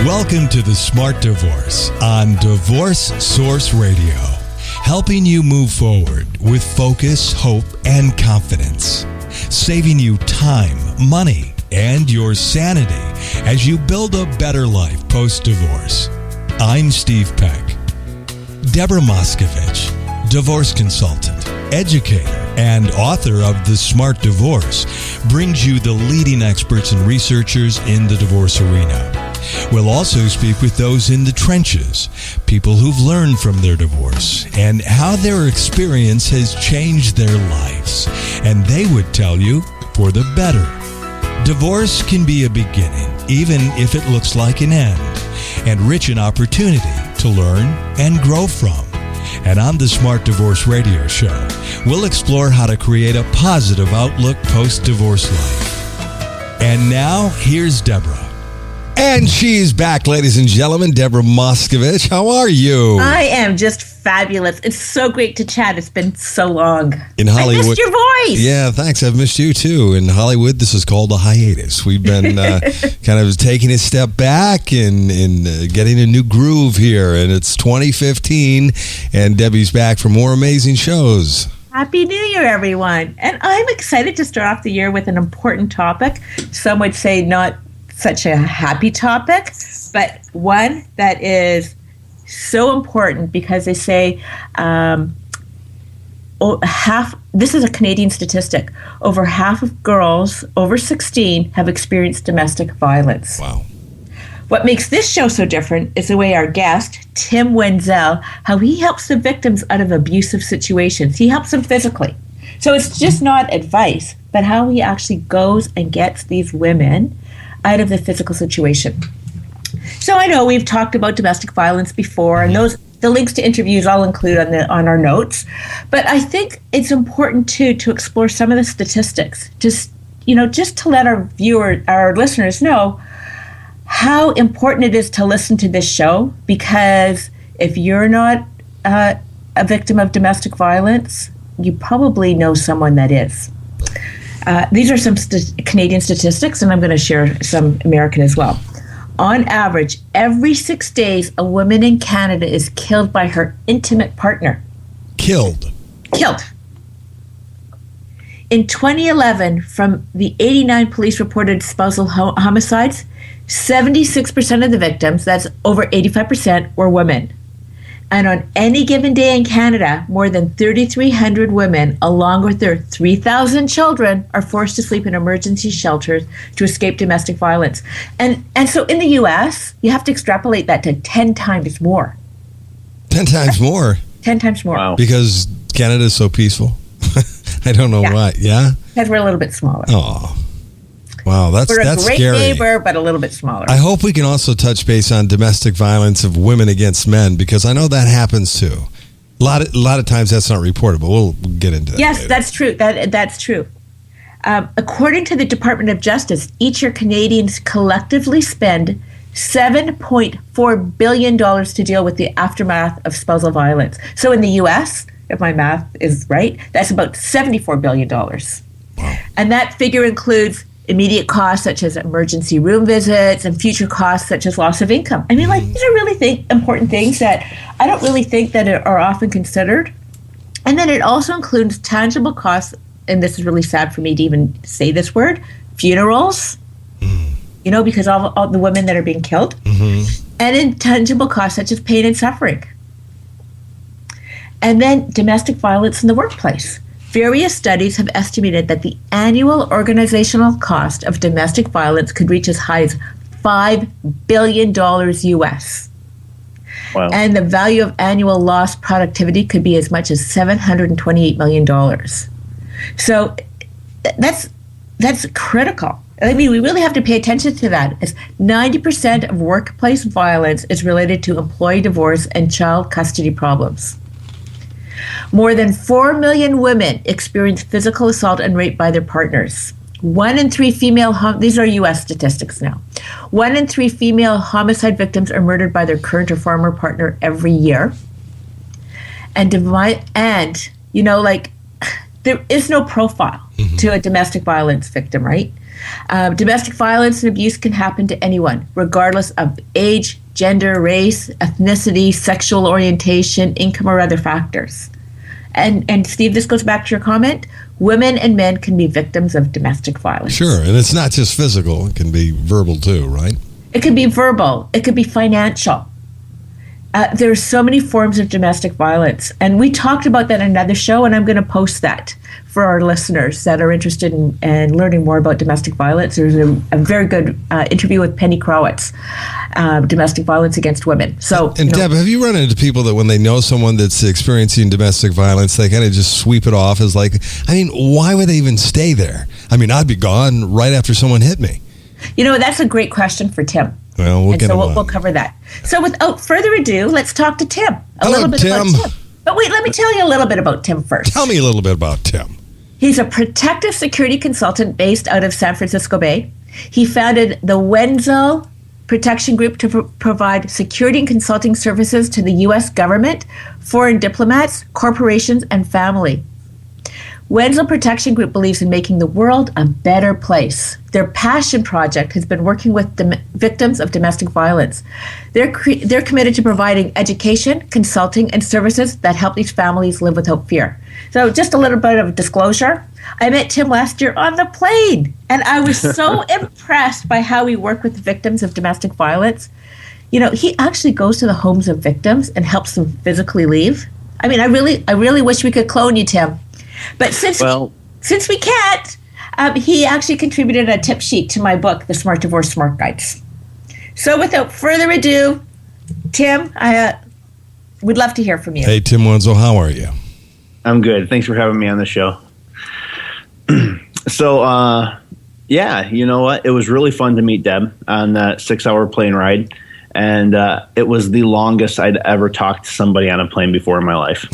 Welcome to The Smart Divorce on Divorce Source Radio, helping you move forward with focus, hope, and confidence, saving you time, money, and your sanity as you build a better life post-divorce. I'm Steve Peck. Deborah Moskovich, divorce consultant, educator, and author of The Smart Divorce, brings you the leading experts and researchers in the divorce arena. We'll also speak with those in the trenches, people who've learned from their divorce and how their experience has changed their lives. And they would tell you for the better. Divorce can be a beginning, even if it looks like an end, and rich in opportunity to learn and grow from. And on the Smart Divorce Radio Show, we'll explore how to create a positive outlook post-divorce life. And now, here's Deborah. And she's back, ladies and gentlemen. Deborah Moskovich, how are you? I am just fabulous. It's so great to chat. It's been so long. In Hollywood, I missed your voice. Yeah, thanks. I've missed you too. In Hollywood, this is called a hiatus. We've been kind of taking a step back and getting a new groove here. And it's 2015, and Debbie's back for more amazing shows. Happy New Year, everyone. And I'm excited to start off the year with an important topic. Some would say not such a happy topic, but one that is so important because they say this is a Canadian statistic, over half of girls over 16 have experienced domestic violence. Wow. What makes this show so different is the way our guest, Tim Wenzel, how he helps the victims out of abusive situations. He helps them physically. So it's just not advice, but how he actually goes and gets these women out of the physical situation. So I know we've talked about domestic violence before, and the links to interviews I'll include on our notes. But I think it's important too to explore some of the statistics, just to let our listeners know how important it is to listen to this show. Because if you're not a victim of domestic violence, you probably know someone that is. These are some Canadian statistics, and I'm going to share some American as well. On average, every 6 days, a woman in Canada is killed by her intimate partner. Killed. In 2011, from the 89 police reported spousal homicides, 76% of the victims, that's over 85%, were women. And on any given day in Canada, more than 3,300 women, along with their 3,000 children, are forced to sleep in emergency shelters to escape domestic violence. And so in the U.S., you have to extrapolate that to 10 times more. 10 times more? 10 times more. Wow. Because Canada's so peaceful? I don't know why. Yeah? Because we're a little bit smaller. Oh. Wow, that's We're a great scary. neighbor, but a little bit smaller. I hope we can also touch base on domestic violence of women against men, because I know that happens too. A lot of times that's not reported, but we'll get into that. Yes, later. that's true. That's true. According to the Department of Justice, each year Canadians collectively spend $7.4 billion to deal with the aftermath of spousal violence. So in the U.S., if my math is right, that's about $74 billion. Wow. And that figure includes immediate costs such as emergency room visits and future costs such as loss of income. I mean, these are really important things that I don't really think that are often considered. And then it also includes tangible costs, and this is really sad for me to even say this word, funerals, because all the women that are being killed, and intangible costs such as pain and suffering. And then domestic violence in the workplace. Various studies have estimated that the annual organizational cost of domestic violence could reach as high as $5 billion US. Wow. And the value of annual lost productivity could be as much as $728 million. So that's critical. I mean, we really have to pay attention to that. As 90% of workplace violence is related to employee divorce and child custody problems. More than 4 million women experience physical assault and rape by their partners. 1 in 3 female, these are U.S. statistics now. 1 in 3 female homicide victims are murdered by their current or former partner every year. And there is no profile to a domestic violence victim, right? Domestic violence and abuse can happen to anyone, regardless of age, gender, race, ethnicity, sexual orientation, income, or other factors. And Steve, this goes back to your comment. Women and men can be victims of domestic violence. Sure, and it's not just physical. It can be verbal too, right? It could be verbal. It could be financial. There are so many forms of domestic violence. And we talked about that in another show, and I'm going to post that for our listeners that are interested in learning more about domestic violence. There's a very good interview with Penny Crowitz, domestic violence against women. So, and Deb, have you run into people that when they know someone that's experiencing domestic violence, they kind of just sweep it off as like, I mean, why would they even stay there? I mean, I'd be gone right after someone hit me. That's a great question for Tim. Well, we'll cover that. So without further ado, let's talk to Tim. Hello, about Tim. But wait, let me tell you a little bit about Tim first. Tell me a little bit about Tim. He's a protective security consultant based out of San Francisco Bay. He founded the Wenzel Protection Group to provide security and consulting services to the U.S. government, foreign diplomats, corporations, and family. Wenzel Protection Group believes in making the world a better place. Their passion project has been working with victims of domestic violence. They're committed to providing education, consulting, and services that help these families live without fear. So just a little bit of disclosure. I met Tim last year on the plane, and I was so impressed by how he worked with victims of domestic violence. He actually goes to the homes of victims and helps them physically leave. I mean, I really wish we could clone you, Tim. But since we can't, he actually contributed a tip sheet to my book, The Smart Divorce Smart Guides. So without further ado, Tim, I would love to hear from you. Hey, Tim Wenzel, how are you? I'm good. Thanks for having me on the show. So, you know what? It was really fun to meet Deb on that 6-hour plane ride. And it was the longest I'd ever talked to somebody on a plane before in my life.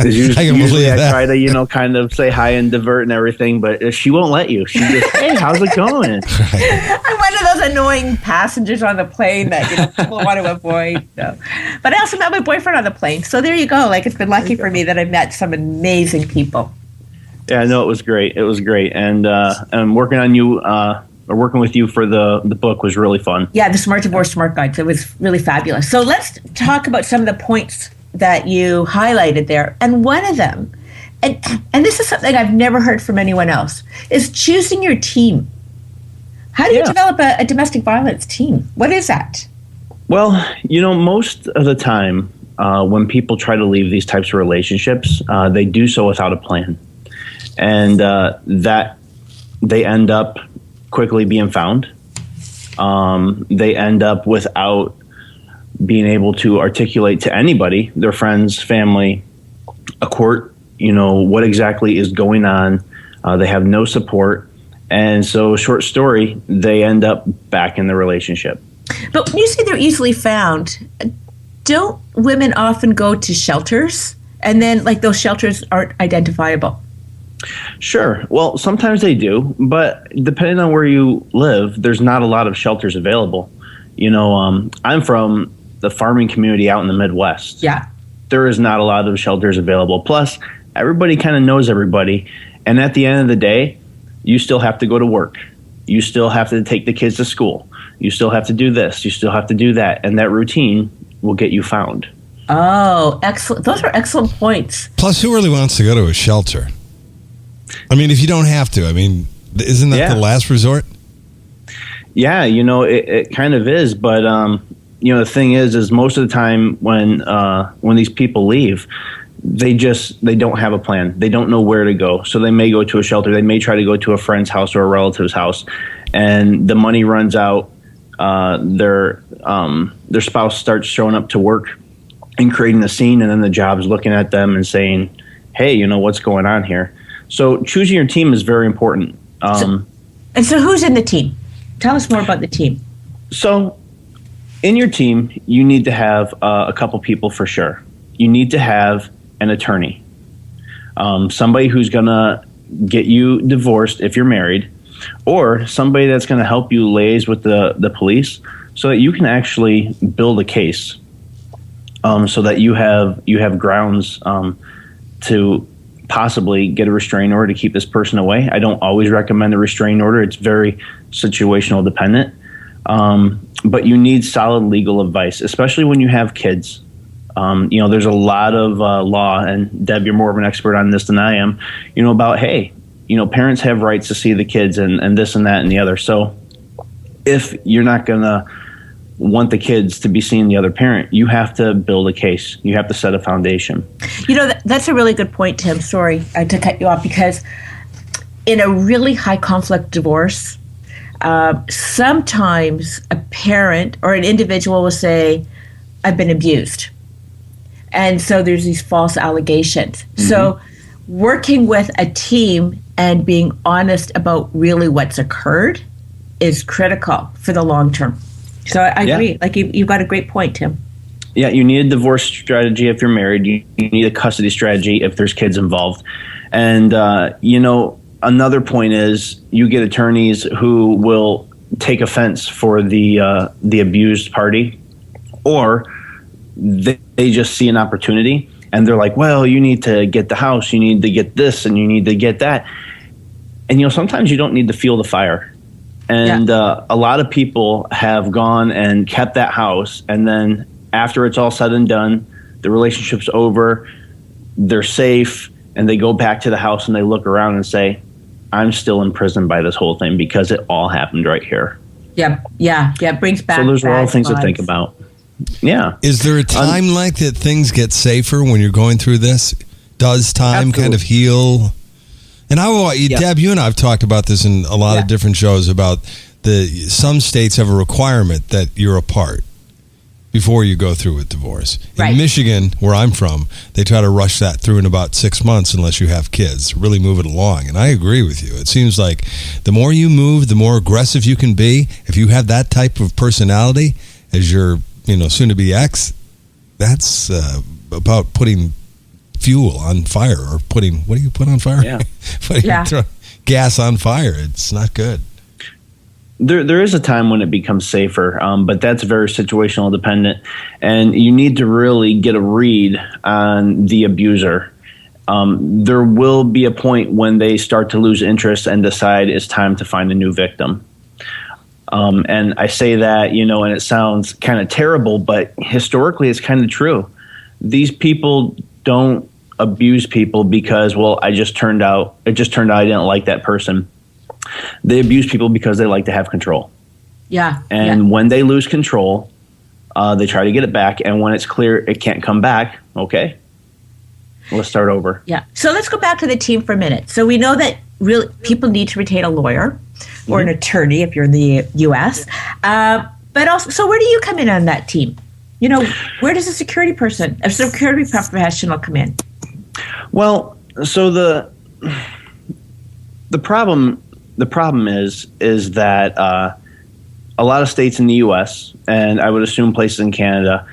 Usually I try to, kind of say hi and divert and everything, but she won't let you. She just, hey, how's it going? Right. I'm one of those annoying passengers on the plane that people want to avoid. So. But I also met my boyfriend on the plane. So there you go. Like, it's been lucky for me that I've met some amazing people. Yeah, no, it was great. It was great. And working on you, working with you for the book was really fun. Yeah, the Smart Divorce Smart Guides. It was really fabulous. So let's talk about some of the points that you highlighted there. And one of them, and this is something I've never heard from anyone else, is choosing your team. How do you develop a domestic violence team? What is that? Well, most of the time when people try to leave these types of relationships, they do so without a plan. And that they end up quickly being found. They end up without being able to articulate to anybody, their friends, family, a court, what exactly is going on. They have no support. And so, short story, they end up back in the relationship. But when you say they're easily found, don't women often go to shelters and then those shelters aren't identifiable? Sure. Well, sometimes they do, but depending on where you live, there's not a lot of shelters available. I'm from the farming community out in the Midwest. Yeah. There is not a lot of shelters available. Plus, everybody kind of knows everybody. And at the end of the day, you still have to go to work. You still have to take the kids to school. You still have to do this. You still have to do that. And that routine will get you found. Oh, excellent. Those are excellent points. Plus, who really wants to go to a shelter? I mean, if you don't have to, isn't that the last resort? Yeah, it kind of is. But, the thing is most of the time when these people leave, they don't have a plan. They don't know where to go. So they may go to a shelter. They may try to go to a friend's house or a relative's house. And the money runs out. Their spouse starts showing up to work and creating a scene. And then the job's looking at them and saying, hey, what's going on here? So choosing your team is very important. So who's in the team? Tell us more about the team. So in your team, you need to have a couple people for sure. You need to have an attorney, somebody who's going to get you divorced if you're married, or somebody that's going to help you liaise with the police so that you can actually build a case, so that you have grounds to possibly get a restraining order to keep this person away. I don't always recommend a restraining order. It's very situational dependent. But you need solid legal advice, especially when you have kids. There's a lot of law, and Deb, you're more of an expert on this than I am, about, hey, parents have rights to see the kids and this and that and the other. So if you're not going to want the kids to be seeing the other parent, you have to build a case. You have to set a foundation. That's a really good point, Tim. Sorry to cut you off, because in a really high conflict divorce, sometimes a parent or an individual will say, I've been abused. And so there's these false allegations. Mm-hmm. So working with a team and being honest about really what's occurred is critical for the long term. So I agree. Like you've got a great point, Tim. Yeah, you need a divorce strategy if you're married. You need a custody strategy if there's kids involved. And, another point is you get attorneys who will take offense for the abused party, or they just see an opportunity and they're like, well, you need to get the house, you need to get this, and you need to get that. And, sometimes you don't need to fuel the fire. And a lot of people have gone and kept that house, and then after it's all said and done, the relationship's over, they're safe, and they go back to the house and they look around and say, I'm still in prison by this whole thing because it all happened right here. Yeah, it brings back. So those are all things to think about. Yeah. Is there a time like that things get safer when you're going through this? Does time kind of heal? And Deb, you and I have talked about this in a lot of different shows about some states have a requirement that you're apart before you go through with divorce. In Michigan, where I'm from, they try to rush that through in about 6 months unless you have kids, really move it along. And I agree with you. It seems like the more you move, the more aggressive you can be. If you have that type of personality as your, soon-to-be ex, that's about putting fuel on fire, or what do you put on fire? Yeah. Gas on fire. It's not good. There is a time when it becomes safer, but that's very situational dependent, and you need to really get a read on the abuser. There will be a point when they start to lose interest and decide it's time to find a new victim. And I say that, and it sounds kind of terrible, but historically it's kind of true. These people don't abuse people because, it just turned out I didn't like that person. They abuse people because they like to have control. Yeah. And when they lose control, they try to get it back. And when it's clear it can't come back, okay, let's start over. Yeah. So let's go back to the team for a minute. So we know that really people need to retain a lawyer or an attorney if you're in the U.S. But also, so where do you come in on that team? Where does a security professional come in? Well, so the problem is that a lot of states in the U.S., and I would assume places in Canada,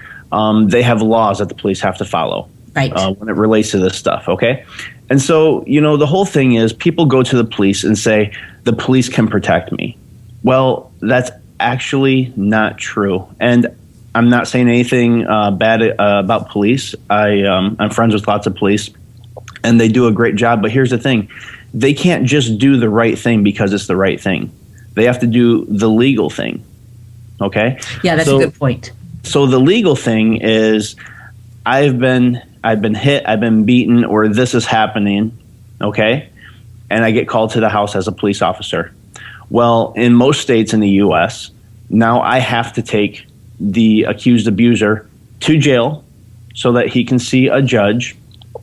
they have laws that the police have to follow when it relates to this stuff, okay? And so, the whole thing is people go to the police and say, the police can protect me. Well, that's actually not true. And I'm not saying anything bad about police. I'm friends with lots of police, and they do a great job. But here's the thing. They can't just do the right thing because it's the right thing. They have to do the legal thing. Okay? Yeah, that's a good point. So the legal thing is I've been hit, I've been beaten, or this is happening, okay? And I get called to the house as a police officer. Well, in most states in the US, now I have to take the accused abuser to jail so that he can see a judge,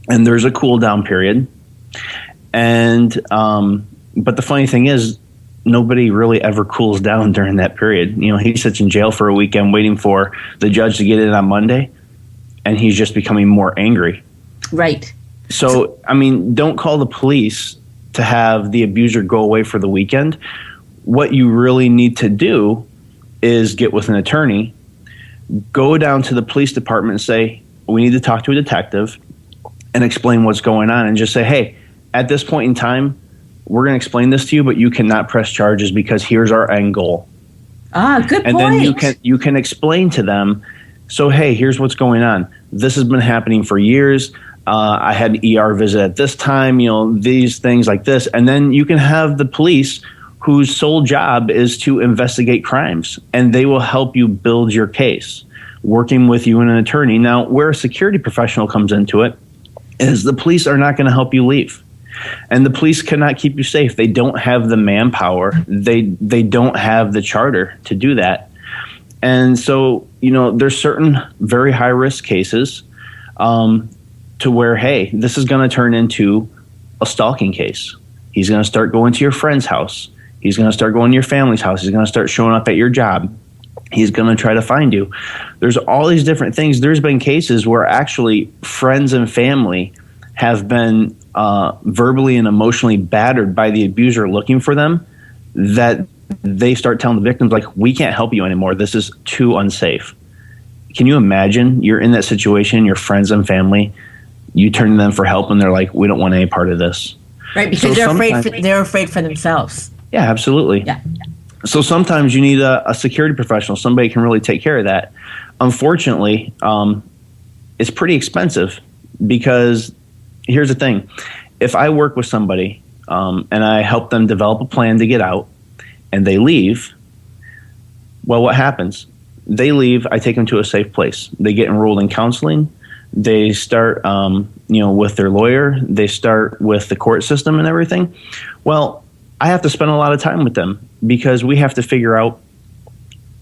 and there's a cool down period. And but the funny thing is, nobody really ever cools down during that period. He sits in jail for a weekend waiting for the judge to get in on Monday, and he's just becoming more angry. Right. So, don't call the police to have the abuser go away for the weekend. What you really need to do is get with an attorney, go down to the police department and say, we need to talk to a detective and explain what's going on, and just say, hey, at this point in time, we're going to explain this to you, but you cannot press charges because here's our end goal. Good point. And then you can explain to them, so, hey, here's what's going on. This has been happening for years. I had an ER visit at this time, these things like this. And then you can have the police whose sole job is to investigate crimes, and they will help you build your case, working with you and an attorney. Now, where a security professional comes into it is the police are not going to help you leave. And the police cannot keep you safe. They don't have the manpower. They don't have the charter to do that. And so, there's certain very high risk cases to where, hey, this is going to turn into a stalking case. He's going to start going to your friend's house. He's going to start going to your family's house. He's going to start showing up at your job. He's going to try to find you. There's all these different things. There's been cases where actually friends and family have been verbally and emotionally battered by the abuser looking for them, that they start telling the victims, like, we can't help you anymore. This is too unsafe. Can you imagine you're in that situation, your friends and family, you turn to them for help and they're like, we don't want any part of this. Right, because they're afraid for themselves. Yeah, absolutely. Yeah. So sometimes you need a security professional. Somebody can really take care of that. Unfortunately, it's pretty expensive, because here's the thing. If I work with somebody and I help them develop a plan to get out and they leave, well, what happens? They leave, I take them to a safe place. They get enrolled in counseling. They start, with their lawyer. They start with the court system and everything. Well, I have to spend a lot of time with them, because we have to figure out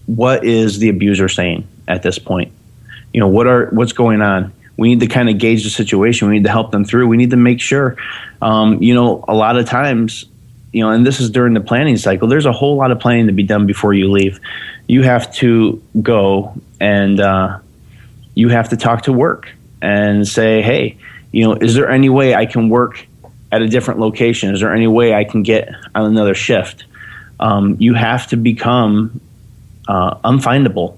what is the abuser saying at this point. What's going on? We need to kind of gauge the situation. We need to help them through. We need to make sure, a lot of times, and this is during the planning cycle, there's a whole lot of planning to be done before you leave. You have to go and you have to talk to work and say, hey, is there any way I can work at a different location? Is there any way I can get on another shift? You have to become unfindable.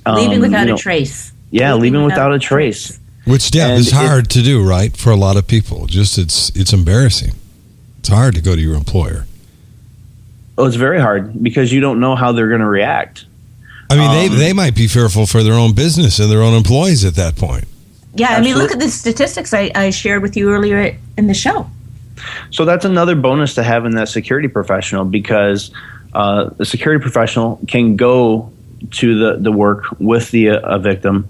Leaving without a trace. Yeah, leaving without a trace. Which, is hard to do, right, for a lot of people. Just it's embarrassing. It's hard to go to your employer. Oh, it's very hard, because you don't know how they're going to react. I mean, they might be fearful for their own business and their own employees at that point. Yeah, absolutely. I mean, look at the statistics I shared with you earlier in the show. So that's another bonus to having that security professional, because the security professional can go to the work with a victim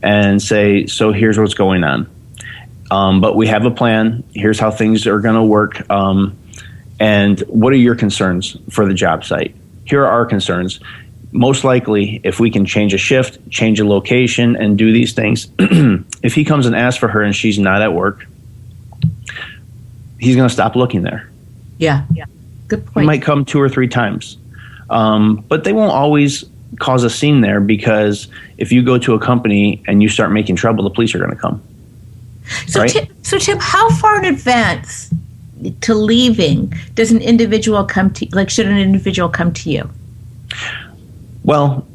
and say, so here's what's going on. But we have a plan. Here's how things are going to work. And what are your concerns for the job site? Here are our concerns. Most likely, if we can change a shift, change a location, and do these things, if he comes and asks for her and she's not at work, he's going to stop looking there. Yeah. Good point. He might come 2 or 3 times. But they won't always cause a scene there, because if you go to a company and you start making trouble, the police are going to come. So, right? Tim, how far in advance to leaving does an individual come to, should an individual come to you? Well,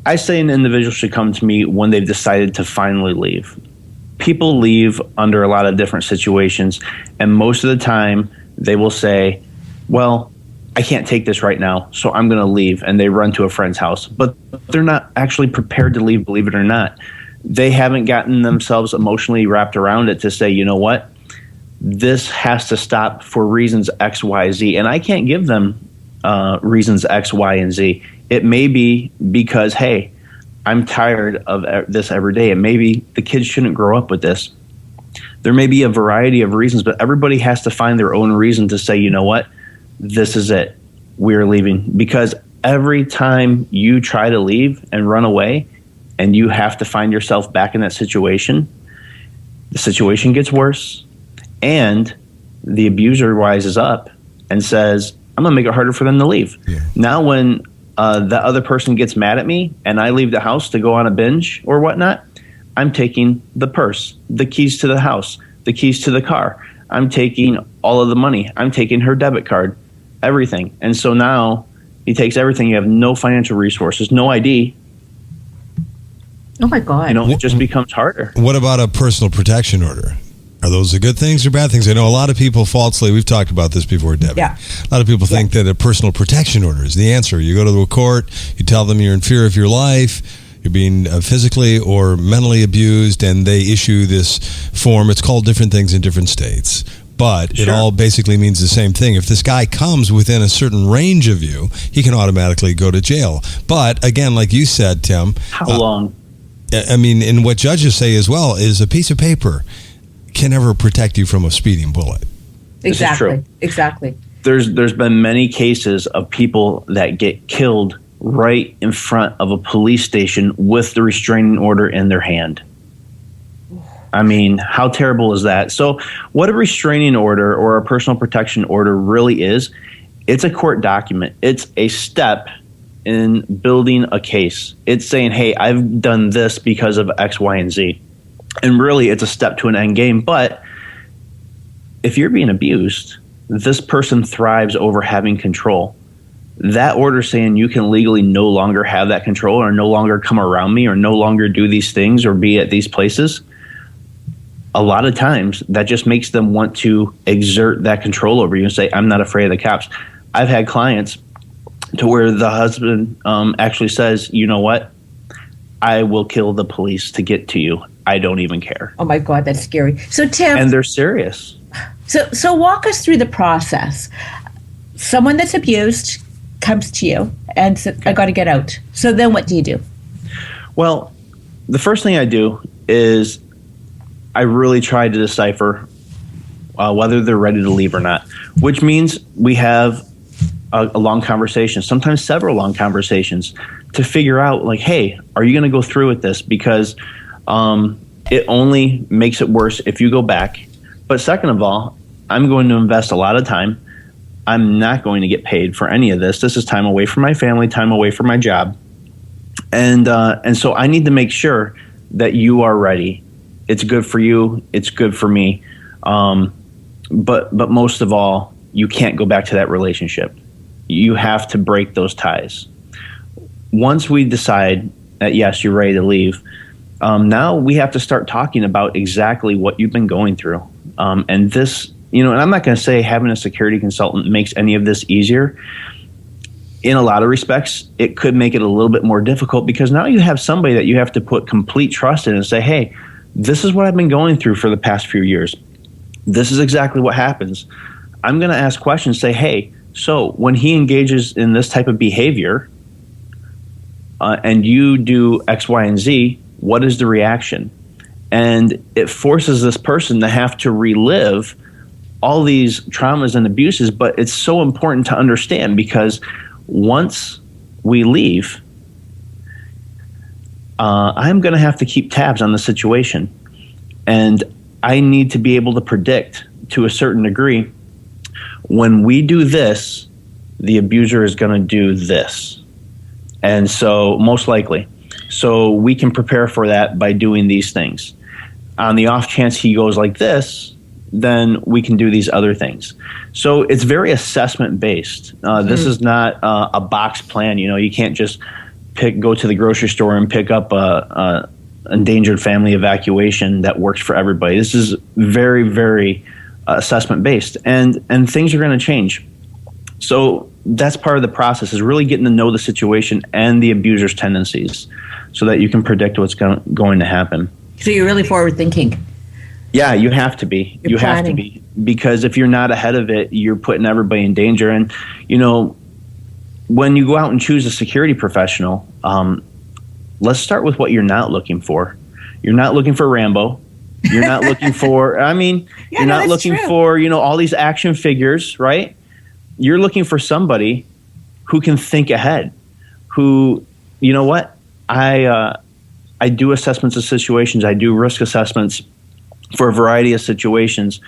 I say an individual should come to me when they've decided to finally leave. People leave under a lot of different situations, and most of the time they will say, well, I can't take this right now, so I'm going to leave, and they run to a friend's house. But they're not actually prepared to leave, believe it or not. They haven't gotten themselves emotionally wrapped around it to say, you know what, this has to stop for reasons X, Y, Z. And I can't give them reasons X, Y, and Z. It may be because, hey, I'm tired of this every day, and maybe the kids shouldn't grow up with this. There may be a variety of reasons, but everybody has to find their own reason to say, you know what, this is it. We're leaving. Because every time you try to leave and run away and you have to find yourself back in that situation, the situation gets worse, and the abuser rises up and says, I'm going to make it harder for them to leave. Yeah. Now when the other person gets mad at me and I leave the house to go on a binge or whatnot, I'm taking the purse, the keys to the house, the keys to the car. I'm taking all of the money. I'm taking her debit card, everything. And so now he takes everything. You have no financial resources, no ID. Oh, my God. It just becomes harder. What about a personal protection order? Are those the good things or bad things? I know a lot of people falsely, we've talked about this before, Debbie. Yeah. A lot of people think that a personal protection order is the answer. You go to the court, you tell them you're in fear of your life, You're being physically or mentally abused, and they issue this form. It's called different things in different states, but it all basically means the same thing. If this guy comes within a certain range of you, he can automatically go to jail. But again, like you said, Tim, how long? I mean, and what judges say as well is a piece of paper can never protect you from a speeding bullet. Exactly. Exactly. There's been many cases of people that get killed right in front of a police station with the restraining order in their hand. I mean, how terrible is that? So what a restraining order or a personal protection order really is, it's a court document. It's a step in building a case. It's saying, hey, I've done this because of X, Y, and Z. And really, it's a step to an end game. But if you're being abused, this person thrives over having control. That order saying you can legally no longer have that control or no longer come around me or no longer do these things or be at these places, a lot of times that just makes them want to exert that control over you and say, I'm not afraid of the cops. I've had clients to where the husband actually says, you know what? I will kill the police to get to you. I don't even care. Oh my God, that's scary. So Tim, and they're serious. So walk us through the process. Someone that's abused comes to you and says, I got to get out. So then what do you do? Well, the first thing I do is I really try to decipher whether they're ready to leave or not, which means we have a long conversation, sometimes several long conversations to figure out like, hey, are you going to go through with this? Because it only makes it worse if you go back. But second of all, I'm going to invest a lot of time. I'm not going to get paid for any of this. This is time away from my family, time away from my job. And so I need to make sure that you are ready. It's good for you. It's good for me. But most of all, you can't go back to that relationship. You have to break those ties. Once we decide that, yes, you're ready to leave, now we have to start talking about exactly what you've been going through. And this, and I'm not going to say having a security consultant makes any of this easier. In a lot of respects, it could make it a little bit more difficult because now you have somebody that you have to put complete trust in and say, hey, this is what I've been going through for the past few years. This is exactly what happens. I'm going to ask questions, say, hey, so when he engages in this type of behavior and you do X, Y, and Z, what is the reaction? And it forces this person to have to relive all these traumas and abuses, but it's so important to understand because once we leave, I'm going to have to keep tabs on the situation. And I need to be able to predict to a certain degree, when we do this, the abuser is going to do this. And so most likely. So we can prepare for that by doing these things. On the off chance he goes like this, then we can do these other things. So it's very assessment based. This is not a box plan. You can't just go to the grocery store and pick up a endangered family evacuation that works for everybody. This is very, very assessment based, and things are going to change. So that's part of the process, is really getting to know the situation and the abuser's tendencies so that you can predict what's going to happen. So you're really forward thinking. Yeah, you have to be. You're planning. Have to be, because if you're not ahead of it, you're putting everybody in danger. And, when you go out and choose a security professional, let's start with what you're not looking for. You're not looking for Rambo. You're not looking for, you're not looking for, all these action figures, right? You're looking for somebody who can think ahead, who, I do assessments of situations. I do risk assessments for a variety of situations.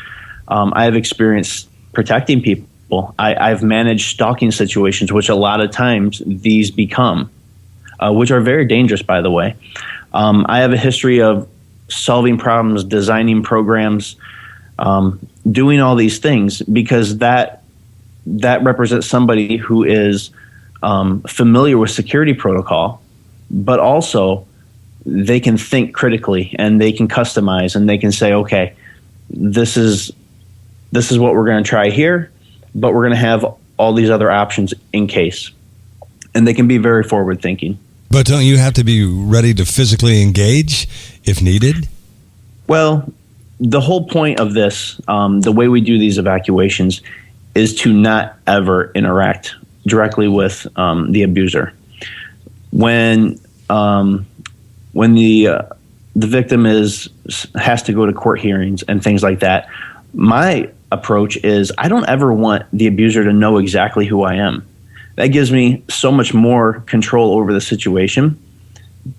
I have experience protecting people. I've managed stalking situations, which a lot of times these become, which are very dangerous, by the way. I have a history of solving problems, designing programs, doing all these things, because that represents somebody who is familiar with security protocol, but also they can think critically and they can customize and they can say, okay, this is what we're going to try here, but we're going to have all these other options in case. And they can be very forward thinking. But don't you have to be ready to physically engage if needed? Well, the whole point of this, the way we do these evacuations, is to not ever interact directly with the abuser. When the victim has to go to court hearings and things like that, my approach is I don't ever want the abuser to know exactly who I am. That gives me so much more control over the situation,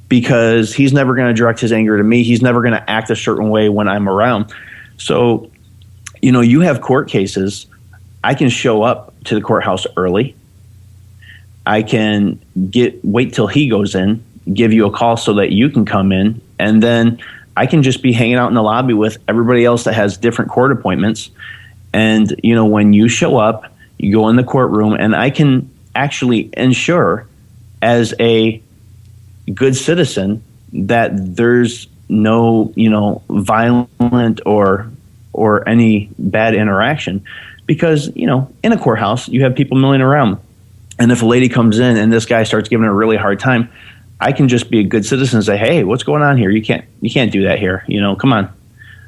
because he's never going to direct his anger to me. He's never going to act a certain way when I'm around. So, you have court cases. I can show up to the courthouse early. I can wait till he goes in, give you a call so that you can come in, and then I can just be hanging out in the lobby with everybody else that has different court appointments. And, when you show up, you go in the courtroom, and I can actually ensure as a good citizen that there's no, violent or any bad interaction, because, in a courthouse, you have people milling around. And if a lady comes in and this guy starts giving her a really hard time, I can just be a good citizen and say, hey, what's going on here? You can't do that here. Come on.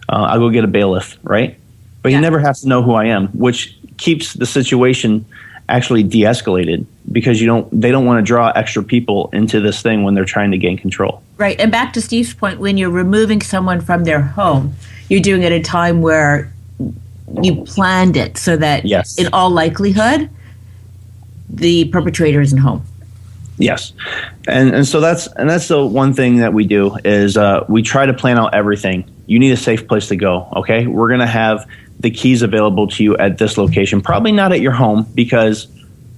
I'll go get a bailiff, right? But you never have to know who I am, which keeps the situation actually de-escalated, because they don't want to draw extra people into this thing when they're trying to gain control. Right. And back to Steve's point, when you're removing someone from their home, you're doing it at a time where you planned it so that in all likelihood, the perpetrator isn't home. Yes. And so that's the one thing that we do is we try to plan out everything. You need a safe place to go. Okay. We're going to have the keys available to you at this location, probably not at your home, because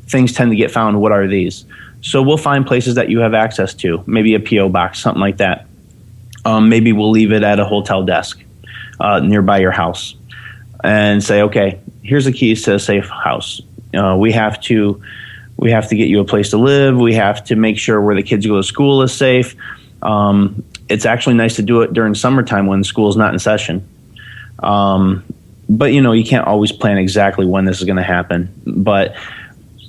things tend to get found. What are these? So we'll find places that you have access to, maybe a PO box, something like that. Maybe we'll leave it at a hotel desk nearby your house and say, okay, here's the keys to a safe house. We have to get you a place to live. We have to make sure where the kids go to school is safe. It's actually nice to do it during summertime when school is not in session. But, you can't always plan exactly when this is going to happen. But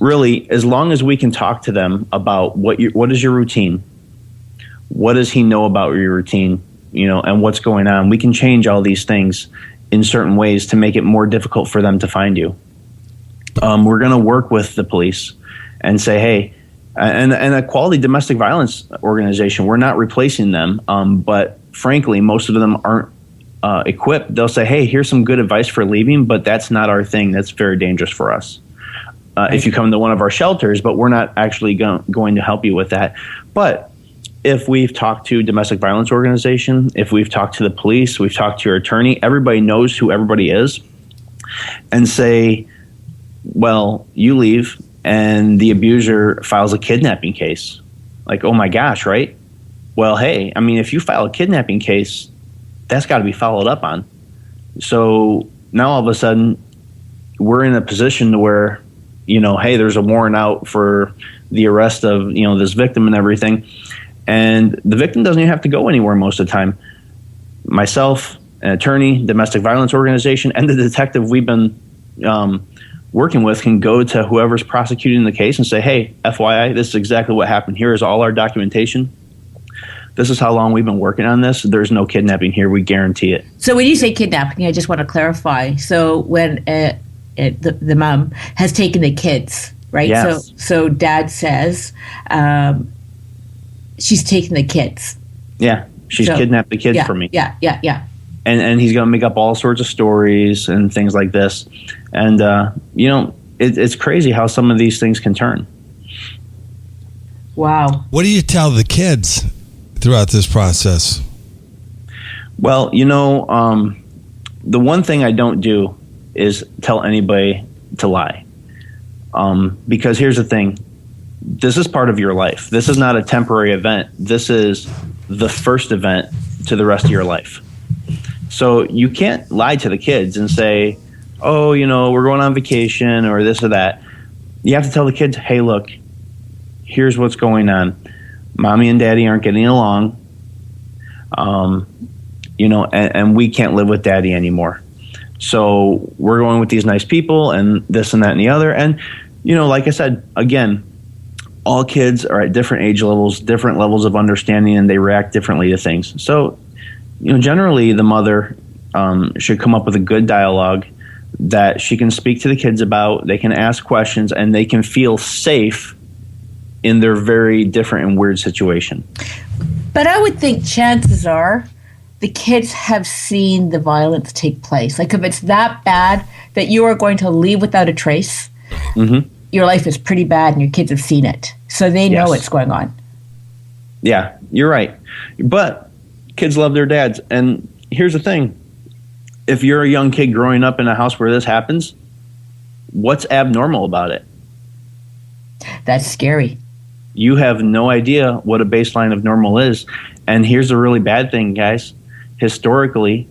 really, as long as we can talk to them about what is your routine, what does he know about your routine, and what's going on, we can change all these things in certain ways to make it more difficult for them to find you. We're going to work with the police and say, hey, and a quality domestic violence organization, we're not replacing them. But frankly, most of them aren't equipped. They'll say, hey, here's some good advice for leaving, but that's not our thing. That's very dangerous for us. If you come to one of our shelters, but we're not actually going to help you with that. But if we've talked to domestic violence organization, if we've talked to the police, we've talked to your attorney, everybody knows who everybody is, and say, well, you leave and the abuser files a kidnapping case. Like, oh my gosh, right? Well, hey, I mean, if you file a kidnapping case, that's got to be followed up on. So now all of a sudden we're in a position to where, hey, there's a warrant out for the arrest of, this victim and everything. And the victim doesn't even have to go anywhere most of the time. Myself, an attorney, domestic violence organization, and the detective we've been working with can go to whoever's prosecuting the case and say, hey, FYI, this is exactly what happened. Here is all our documentation. This is how long we've been working on this. There's no kidnapping here. We guarantee it. So when you say kidnapping, I just want to clarify. So when the mom has taken the kids, right? Yes. So dad says she's taking the kids. Yeah, she's kidnapped the kids for me. Yeah. And he's going to make up all sorts of stories and things like this. And, it's crazy how some of these things can turn. Wow. What do you tell the kids throughout this process? Well, the one thing I don't do is tell anybody to lie. Because here's the thing. This is part of your life. This is not a temporary event. This is the first event to the rest of your life. So you can't lie to the kids and say, oh, we're going on vacation or this or that. You have to tell the kids, hey, look, here's what's going on. Mommy and daddy aren't getting along. And we can't live with daddy anymore. So we're going with these nice people and this and that and the other. And, like I said, again, all kids are at different age levels, different levels of understanding, and they react differently to things. So, generally the mother should come up with a good dialogue that she can speak to the kids about. They can ask questions, and they can feel safe in their very different and weird situation. But I would think chances are the kids have seen the violence take place. Like if it's that bad that you are going to leave without a trace, your life is pretty bad and your kids have seen it. So they know what's going on. Yeah, you're right. But kids love their dads. And here's the thing. If you're a young kid growing up in a house where this happens, what's abnormal about it? That's scary. You have no idea what a baseline of normal is. And here's the really bad thing, guys. Historically,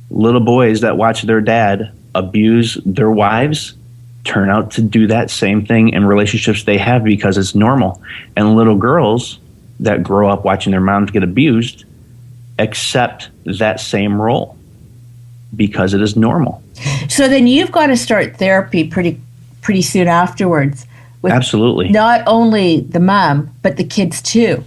little boys that watch their dad abuse their wives turn out to do that same thing in relationships they have because it's normal. And little girls that grow up watching their moms get abused accept that same role because it is normal. So then you've got to start therapy pretty soon afterwards. With Absolutely. Not only the mom, but the kids too.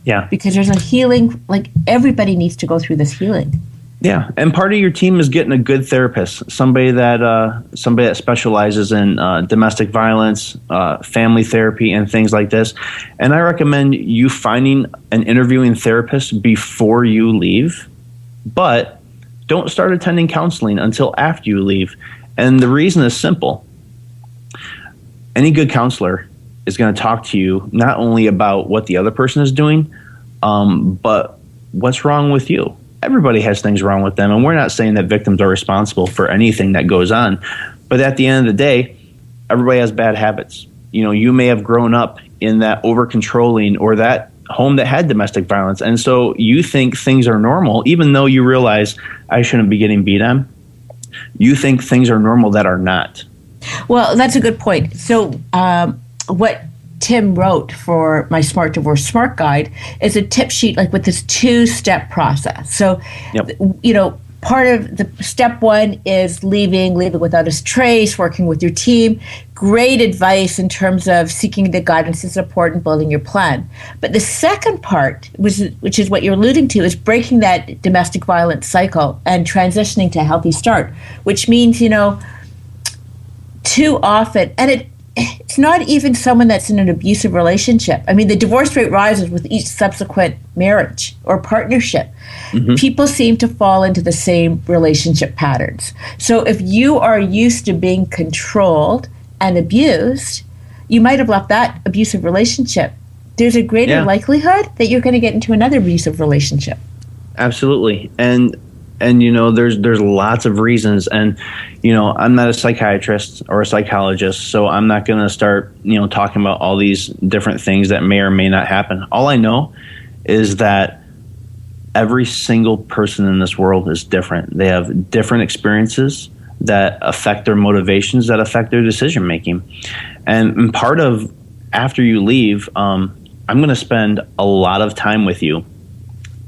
Yeah. Because there's a healing, like everybody needs to go through this healing. Yeah, and part of your team is getting a good therapist, somebody that specializes in domestic violence, family therapy, and things like this. And I recommend you finding an interviewing therapist before you leave, but don't start attending counseling until after you leave. And the reason is simple. Any good counselor is going to talk to you not only about what the other person is doing, but what's wrong with you. Everybody has things wrong with them, and we're not saying that victims are responsible for anything that goes on. But at the end of the day, everybody has bad habits. You may have grown up in that over-controlling or that home that had domestic violence, and so you think things are normal, even though you realize I shouldn't be getting beat on. You think things are normal that are not. Well, that's a good point. So what Tim wrote for my Smart Divorce Smart Guide is a tip sheet like with this 2-step process. So, part of the step 1 is leaving without a trace, working with your team. Great advice in terms of seeking the guidance and support and building your plan. But the second part, which is what you're alluding to, is breaking that domestic violence cycle and transitioning to a healthy start, which means, too often, and it's not even someone that's in an abusive relationship. I mean, the divorce rate rises with each subsequent marriage or partnership. People seem to fall into the same relationship patterns. So if you are used to being controlled and abused, you might have left that abusive relationship. There's a greater likelihood that you're going to get into another abusive relationship. Absolutely. And there's lots of reasons, and I'm not a psychiatrist or a psychologist, so I'm not going to start talking about all these different things that may or may not happen. All I know is that every single person in this world is different. They have different experiences that affect their motivations, that affect their decision making, and part of after you leave, I'm going to spend a lot of time with you.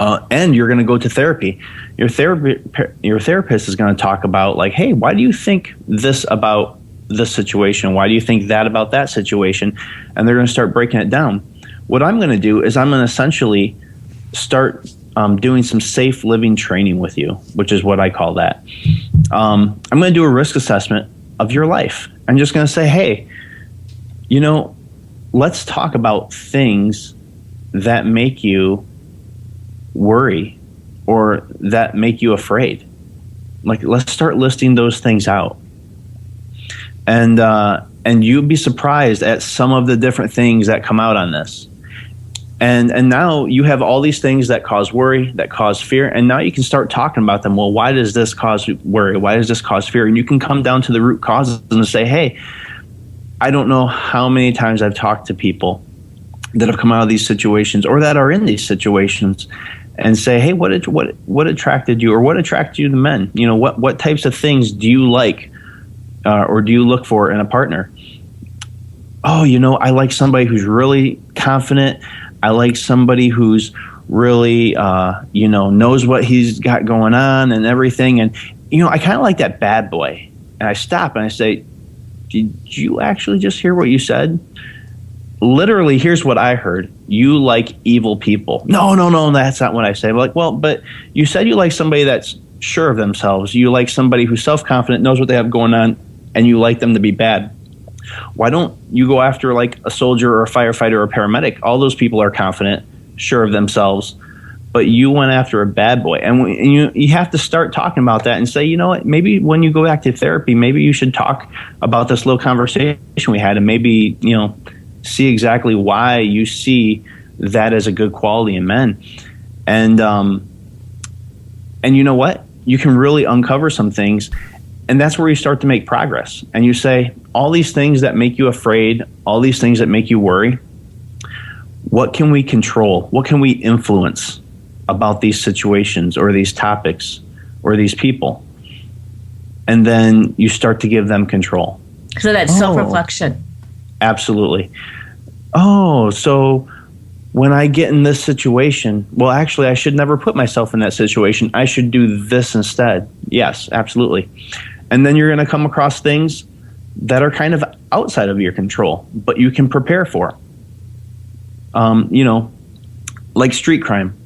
And you're going to go to therapy. Your therapist is going to talk about like, hey, why do you think this about this situation? Why do you think that about that situation? And they're going to start breaking it down. What I'm going to do is I'm going to essentially start doing some safe living training with you, which is what I call that. I'm going to do a risk assessment of your life. I'm just going to say, hey, let's talk about things that make you worry or that make you afraid. Like, let's start listing those things out. And you'd be surprised at some of the different things that come out on this. And now you have all these things that cause worry, that cause fear, and now you can start talking about them. Well, why does this cause worry? Why does this cause fear? And you can come down to the root causes and say, hey, I don't know how many times I've talked to people that have come out of these situations or that are in these situations and say, hey, what attracted you, or what attracted you to men? What types of things do you like or do you look for in a partner? Oh, I like somebody who's really confident. I like somebody who's really, knows what he's got going on and everything. And, I kind of like that bad boy. And I stop and I say, did you actually just hear what you said? literally, here's what I heard. You like evil people. No, that's not what I say. I'm like, well, but you said you like somebody that's sure of themselves. You like somebody who's self-confident, knows what they have going on, and you like them to be bad. Why don't you go after like a soldier or a firefighter or a paramedic? All those people are confident, sure of themselves, but you went after a bad boy. And you have to start talking about that and say, you know what, maybe when you go back to therapy, maybe you should talk about this little conversation we had and maybe, see exactly why you see that as a good quality in men. And you know what? You can really uncover some things. And that's where you start to make progress. And you say, all these things that make you afraid, all these things that make you worry, what can we control? What can we influence about these situations or these topics or these people? And then you start to give them control. So that's self-reflection. Absolutely. Oh, so when I get in this situation, well, actually, I should never put myself in that situation. I should do this instead. Yes, absolutely. And then you're going to come across things that are kind of outside of your control, but you can prepare for. Like street crime.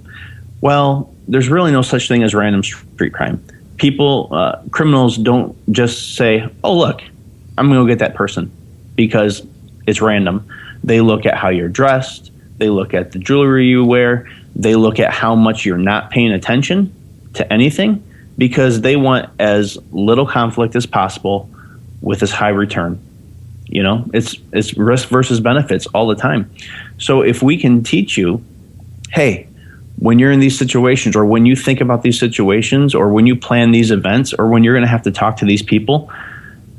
Well, there's really no such thing as random street crime. Criminals don't just say, oh, look, I'm going to go get that person because it's random. They look at how you're dressed. They look at the jewelry you wear. They look at how much you're not paying attention to anything because they want as little conflict as possible with as high return. It's risk versus benefits all the time. So if we can teach you, hey, when you're in these situations or when you think about these situations or when you plan these events or when you're going to have to talk to these people,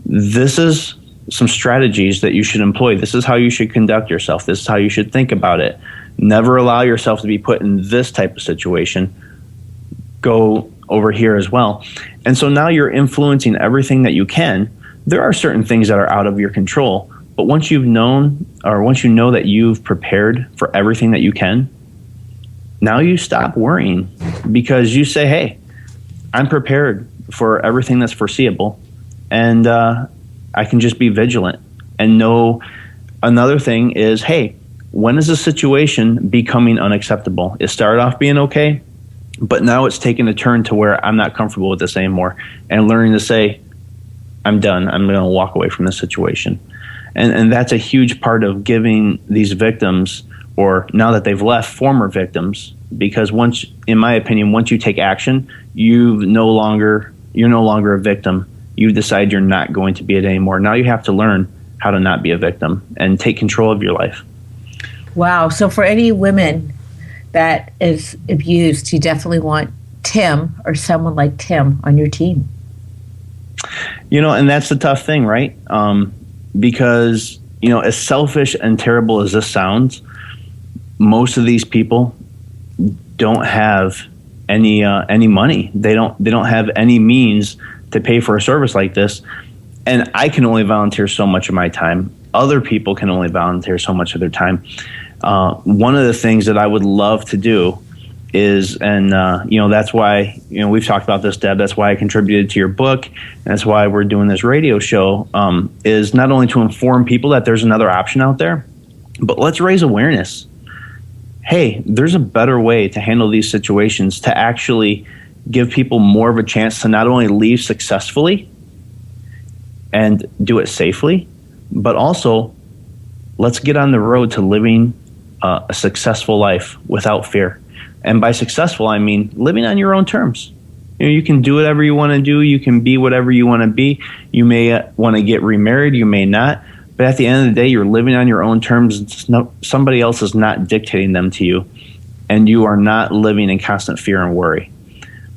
this is some strategies that you should employ. This is how you should conduct yourself. This is how you should think about it. Never allow yourself to be put in this type of situation. Go over here as well. And so now you're influencing everything that you can. There are certain things that are out of your control, but once you know that you've prepared for everything that you can, now you stop worrying because you say, hey, I'm prepared for everything that's foreseeable, and I can just be vigilant and know. Another thing is, hey, when is a situation becoming unacceptable? It started off being okay, but now it's taking a turn to where I'm not comfortable with this anymore, and learning to say, I'm done. I'm going to walk away from this situation. And that's a huge part of giving these victims, or now that they've left, former victims, because in my opinion, once you take action, you're no longer a victim. You decide you're not going to be it anymore. Now you have to learn how to not be a victim and take control of your life. Wow. So for any women that is abused, you definitely want Tim or someone like Tim on your team. And that's the tough thing, right? Because, as selfish and terrible as this sounds, most of these people don't have any money. They don't have any means to pay for a service like this. And I can only volunteer so much of my time. Other people can only volunteer so much of their time. One of the things that I would love to do is, and that's why, we've talked about this, Deb, that's why I contributed to your book, and that's why we're doing this radio show, is not only to inform people that there's another option out there, but let's raise awareness. Hey, there's a better way to handle these situations, to actually give people more of a chance to not only leave successfully and do it safely, but also let's get on the road to living a successful life without fear. And by successful, I mean living on your own terms. You can do whatever you want to do. You can be whatever you want to be. You may want to get remarried. You may not. But at the end of the day, you're living on your own terms. Somebody else is not dictating them to you. And you are not living in constant fear and worry.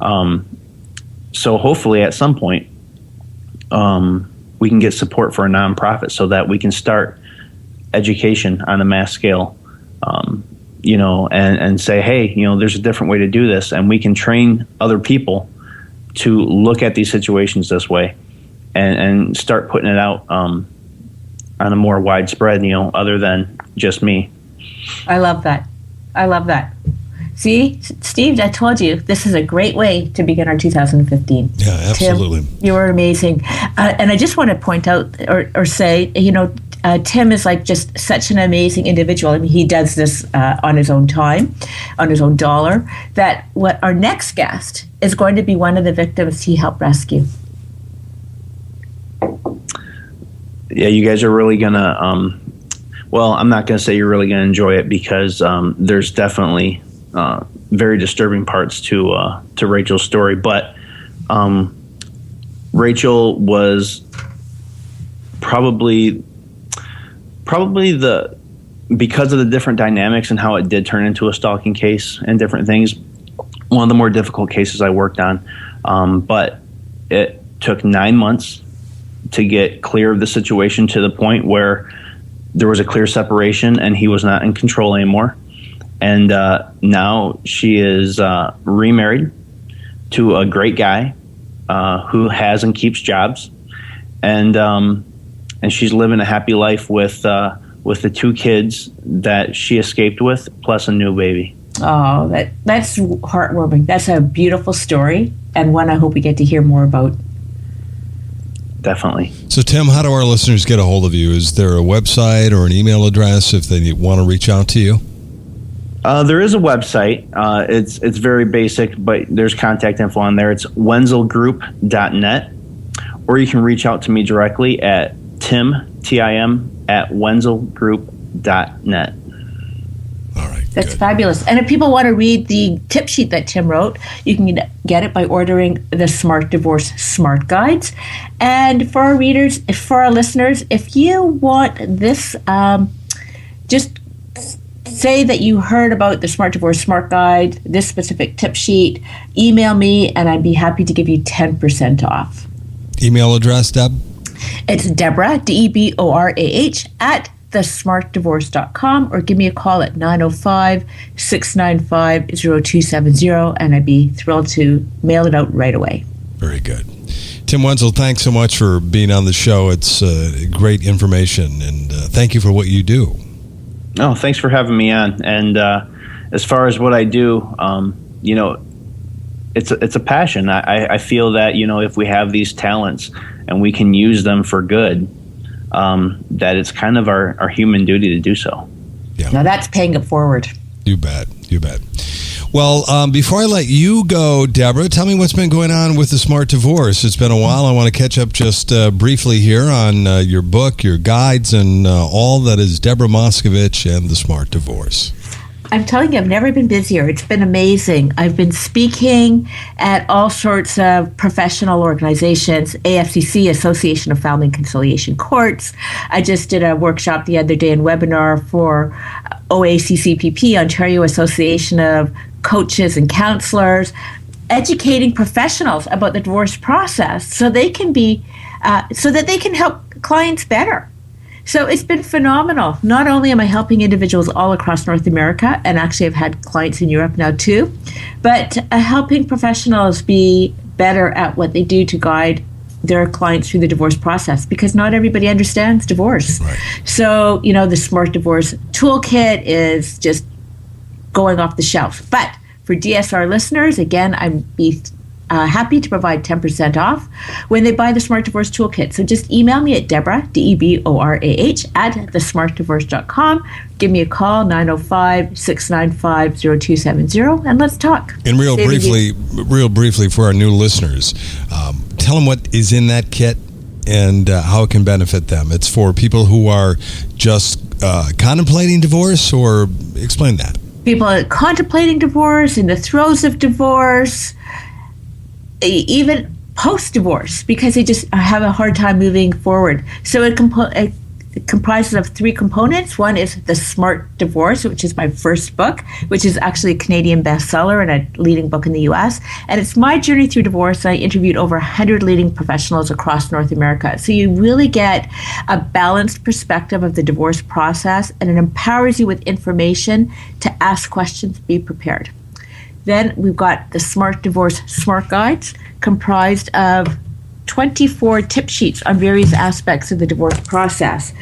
So hopefully at some point, we can get support for a nonprofit so that we can start education on a mass scale. And say, hey, there's a different way to do this, and we can train other people to look at these situations this way, and start putting it out on a more widespread, other than just me. I love that. See, Steve, I told you this is a great way to begin our 2015. Yeah, absolutely. Tim, you were amazing, and I just want to point out or say, Tim is like just such an amazing individual. I mean, he does this on his own time, on his own dollar, that what our next guest is going to be one of the victims he helped rescue. Yeah, you guys are really going to, well, I'm not going to say you're really going to enjoy it, because there's definitely very disturbing parts to Rachel's story. But Rachel was probably because of the different dynamics and how it did turn into a stalking case and different things, one of the more difficult cases I worked on. But it took 9 months to get clear of the situation to the point where there was a clear separation and he was not in control anymore. And now she is remarried to a great guy who has and keeps jobs, and she's living a happy life with the 2 kids that she escaped with, plus a new baby. Oh, that's heartwarming. That's a beautiful story, and one I hope we get to hear more about. Definitely. So, Tim, how do our listeners get a hold of you? Is there a website or an email address if they want to reach out to you? There is a website. It's very basic, but there's contact info on there. It's wenzelgroup.net, or you can reach out to me directly at Tim at wenzelgroup.net. All right. That's good. fabulous. And if people want to read the tip sheet that Tim wrote, you can get it by ordering the Smart Divorce Smart Guides. And for our readers, for our listeners, if you want this, just say that you heard about the Smart Divorce Smart Guide, this specific tip sheet, email me, and I'd be happy to give you 10% off. Email address, Deb? It's Deborah, DEBORAH, at thesmartdivorce.com, or give me a call at 905-695-0270, and I'd be thrilled to mail it out right away. Very good. Tim Wenzel, thanks so much for being on the show. It's great information, and thank you for what you do. Oh, thanks for having me on. And as far as what I do, it's a passion. I feel that, if we have these talents and we can use them for good, that it's kind of our human duty to do so. Yeah. Now that's paying it forward. You bet. You bet. Well, before I let you go, Deborah, tell me what's been going on with the Smart Divorce. It's been a while. I want to catch up just briefly here on your book, your guides, and all that is Deborah Moskovich and the Smart Divorce. I'm telling you, I've never been busier. It's been amazing. I've been speaking at all sorts of professional organizations, AFCC, Association of Family and Conciliation Courts. I just did a workshop the other day and webinar for OACCPP, Ontario Association of Coaches and Counselors, educating professionals about the divorce process so they can be, so that they can help clients better. So it's been phenomenal. Not only am I helping individuals all across North America, and actually I've had clients in Europe now too, but helping professionals be better at what they do to guide their clients through the divorce process, because not everybody understands divorce. Right. So, the Smart Divorce Toolkit is just going off the shelf. But for DSR listeners, again, I'd be happy to provide 10% off when they buy the Smart Divorce Toolkit. So just email me at Deborah, DEBORAH, at thesmartdivorce.com. Give me a call, 905-695-0270, and let's talk. And real briefly for our new listeners, tell them what is in that kit and how it can benefit them. It's for people who are just contemplating divorce, or explain that. People are contemplating divorce, in the throes of divorce, even post-divorce, because they just have a hard time moving forward. So it comprises of 3 components. One is the Smart Divorce, which is my first book, which is actually a Canadian bestseller and a leading book in the U.S. And it's my journey through divorce. I interviewed over 100 leading professionals across North America. So you really get a balanced perspective of the divorce process, and it empowers you with information to ask questions, be prepared. Then we've got the Smart Divorce Smart Guides, comprised of 24 tip sheets on various aspects of the divorce process,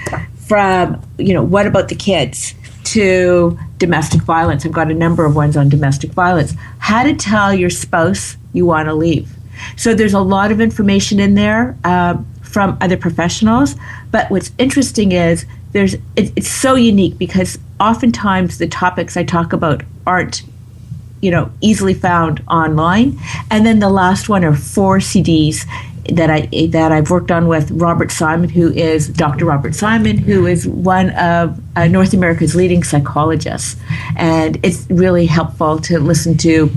from, what about the kids, to domestic violence. I've got a number of ones on domestic violence. How to tell your spouse you want to leave. So there's a lot of information in there from other professionals. But what's interesting is it's so unique because oftentimes the topics I talk about aren't easily found online. And then the last one are 4 CDs that I've worked on with Robert Simon, who is Dr. Robert Simon, who is one of North America's leading psychologists. And it's really helpful to listen to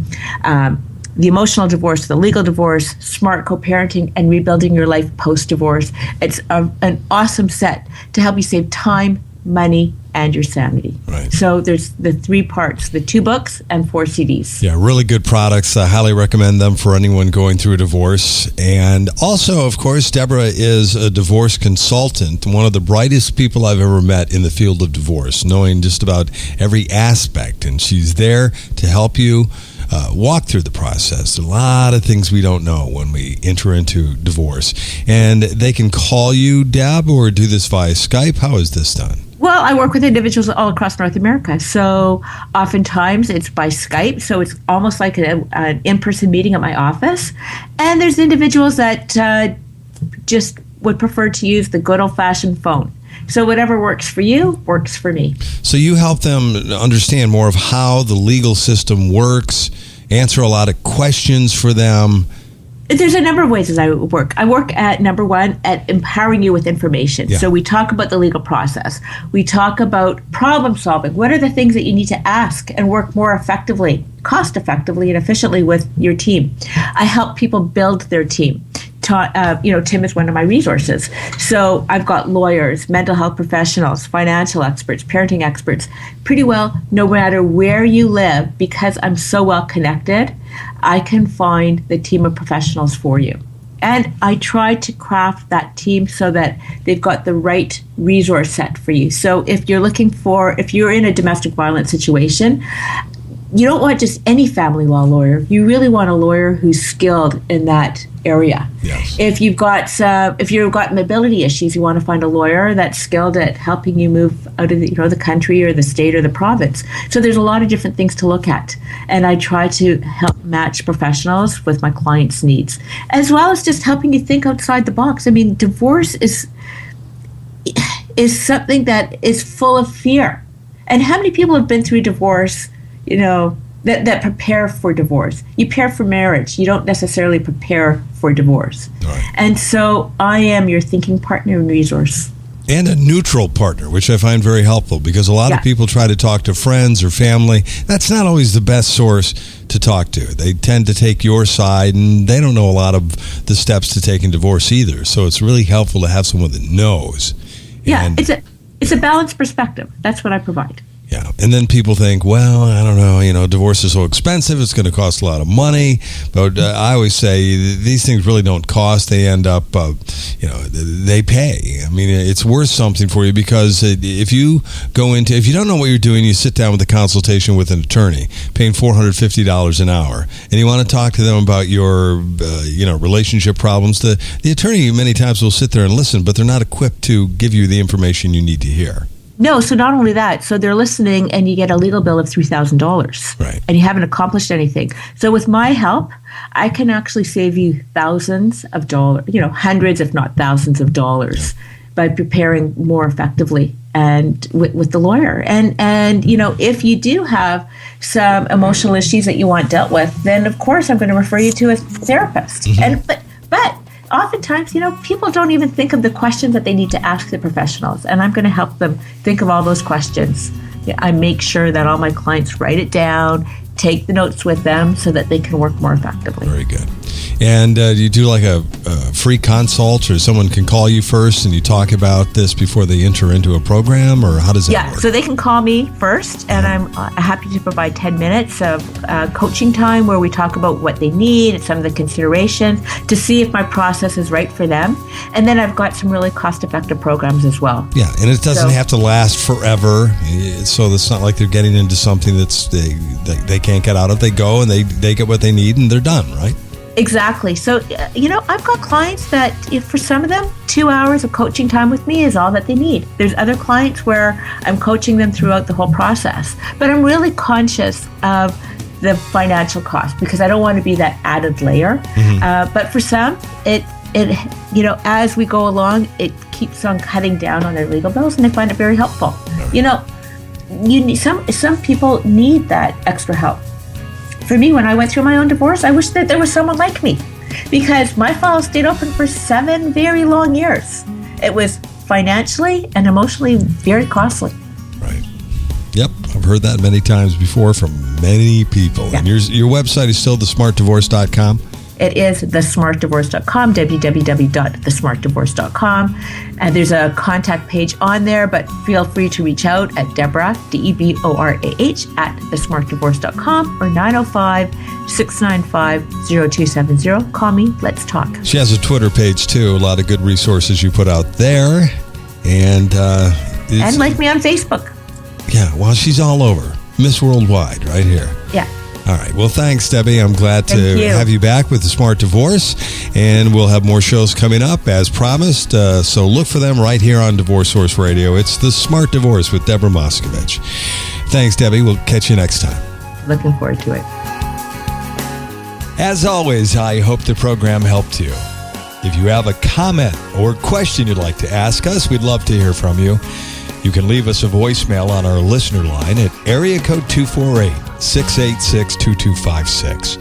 the emotional divorce, the legal divorce, smart co-parenting, and rebuilding your life post-divorce. It's an awesome set to help you save time, money, and your sanity. Right. So there's the 3 parts, the 2 books and 4 CDs. Yeah, really good products. I highly recommend them for anyone going through a divorce. And also, of course, Deborah is a divorce consultant, one of the brightest people I've ever met in the field of divorce, knowing just about every aspect. And she's there to help you walk through the process. A lot of things we don't know when we enter into divorce. And they can call you, Deb, or do this via Skype. How is this done? Well, I work with individuals all across North America. So oftentimes it's by Skype. So it's almost like an in-person meeting at my office. And there's individuals that just would prefer to use the good old-fashioned phone. So whatever works for you, works for me. So you help them understand more of how the legal system works, answer a lot of questions for them. There's a number of ways as I work. I work at, number one, at empowering you with information. Yeah. So we talk about the legal process. We talk about problem solving. What are the things that you need to ask and work more effectively, cost effectively, and efficiently with your team? I help people build their team. Tim is one of my resources. So I've got lawyers, mental health professionals, financial experts, parenting experts. Pretty well, no matter where you live, because I'm so well connected, I can find the team of professionals for you. And I try to craft that team so that they've got the right resource set for you. So if you're in a domestic violence situation, you don't want just any family law lawyer. You really want a lawyer who's skilled in that area. Yes. If you've got mobility issues, you want to find a lawyer that's skilled at helping you move out of the country or the state or the province. So there's a lot of different things to look at, and I try to help match professionals with my clients' needs, as well as just helping you think outside the box. I mean, divorce is something that is full of fear, and how many people have been through divorce? That prepare for divorce. You prepare for marriage. You don't necessarily prepare for divorce. Right. And so I am your thinking partner and resource. And a neutral partner, which I find very helpful because a lot of people try to talk to friends or family. That's not always the best source to talk to. They tend to take your side, and they don't know a lot of the steps to take in divorce either. So it's really helpful to have someone that knows. Yeah, it's a balanced perspective. That's what I provide. Yeah, and then people think, well, I don't know, divorce is so expensive, it's going to cost a lot of money. But I always say these things really don't cost. They end up, they pay. I mean, it's worth something for you because if you don't know what you're doing, you sit down with a consultation with an attorney, paying $450 an hour, and you want to talk to them about your, relationship problems. The attorney many times will sit there and listen, but they're not equipped to give you the information you need to hear. No, so not only that, so they're listening and you get a legal bill of $3,000. Right. And you haven't accomplished anything. So with my help, I can actually save you thousands of dollars, hundreds if not thousands of dollars by preparing more effectively and with the lawyer. And if you do have some emotional issues that you want dealt with, then of course I'm going to refer you to a therapist. Mm-hmm. But oftentimes, people don't even think of the questions that they need to ask the professionals, and I'm going to help them think of all those questions. I make sure that all my clients write it down, take the notes with them so that they can work more effectively. Very good. And do you do like a free consult, or someone can call you first and you talk about this before they enter into a program, or how does that work? Yeah, so they can call me first, and I'm happy to provide 10 minutes of coaching time where we talk about what they need and some of the considerations to see if my process is right for them. And then I've got some really cost-effective programs as well. Yeah, and it doesn't have to last forever, so it's not like they're getting into something that's they can't get out of. They go and they get what they need and they're done, right? Exactly. So, I've got clients that, for some of them, 2 hours of coaching time with me is all that they need. There's other clients where I'm coaching them throughout the whole process. But I'm really conscious of the financial cost because I don't want to be that added layer. Mm-hmm. But for some, as we go along, it keeps on cutting down on their legal bills, and I find it very helpful. You need some people need that extra help. For me, when I went through my own divorce, I wish that there was someone like me, because my file stayed open for 7 very long years. It was financially and emotionally very costly. Right. Yep, I've heard that many times before from many people. Yeah. And your website is still thesmartdivorce.com? It is thesmartdivorce.com, www.thesmartdivorce.com. And there's a contact page on there, but feel free to reach out at Deborah, Deborah, at thesmartdivorce.com or 905-695-0270. Call me, let's talk. She has a Twitter page too, a lot of good resources you put out there. And like me on Facebook. Yeah, well, she's all over. Miss Worldwide right here. Yeah. All right. Well, thanks, Debbie. I'm glad to have you back with The Smart Divorce. And we'll have more shows coming up as promised. So look for them right here on Divorce Source Radio. It's The Smart Divorce with Deborah Moskovich. Thanks, Debbie. We'll catch you next time. Looking forward to it. As always, I hope the program helped you. If you have a comment or question you'd like to ask us, we'd love to hear from you. You can leave us a voicemail on our listener line at area code 248-686-2256.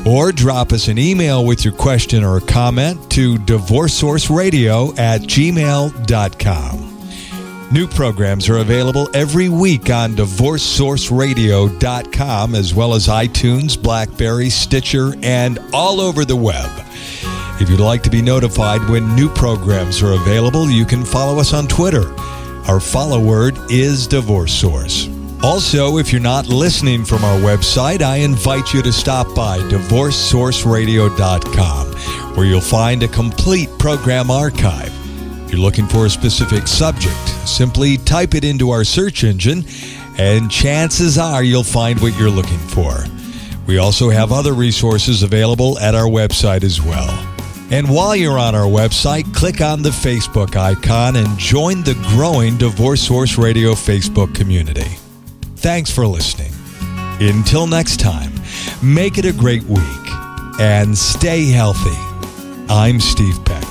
Or drop us an email with your question or comment to divorcesourceradio@gmail.com. New programs are available every week on divorcesourceradio.com, as well as iTunes, BlackBerry, Stitcher, and all over the web. If you'd like to be notified when new programs are available, you can follow us on Twitter. Our follow word is Divorce Source. Also, if you're not listening from our website, I invite you to stop by divorcesourceradio.com, where you'll find a complete program archive. If you're looking for a specific subject, simply type it into our search engine, and chances are you'll find what you're looking for. We also have other resources available at our website as well. And while you're on our website, click on the Facebook icon and join the growing Divorce Source Radio Facebook community. Thanks for listening. Until next time, make it a great week and stay healthy. I'm Steve Peck.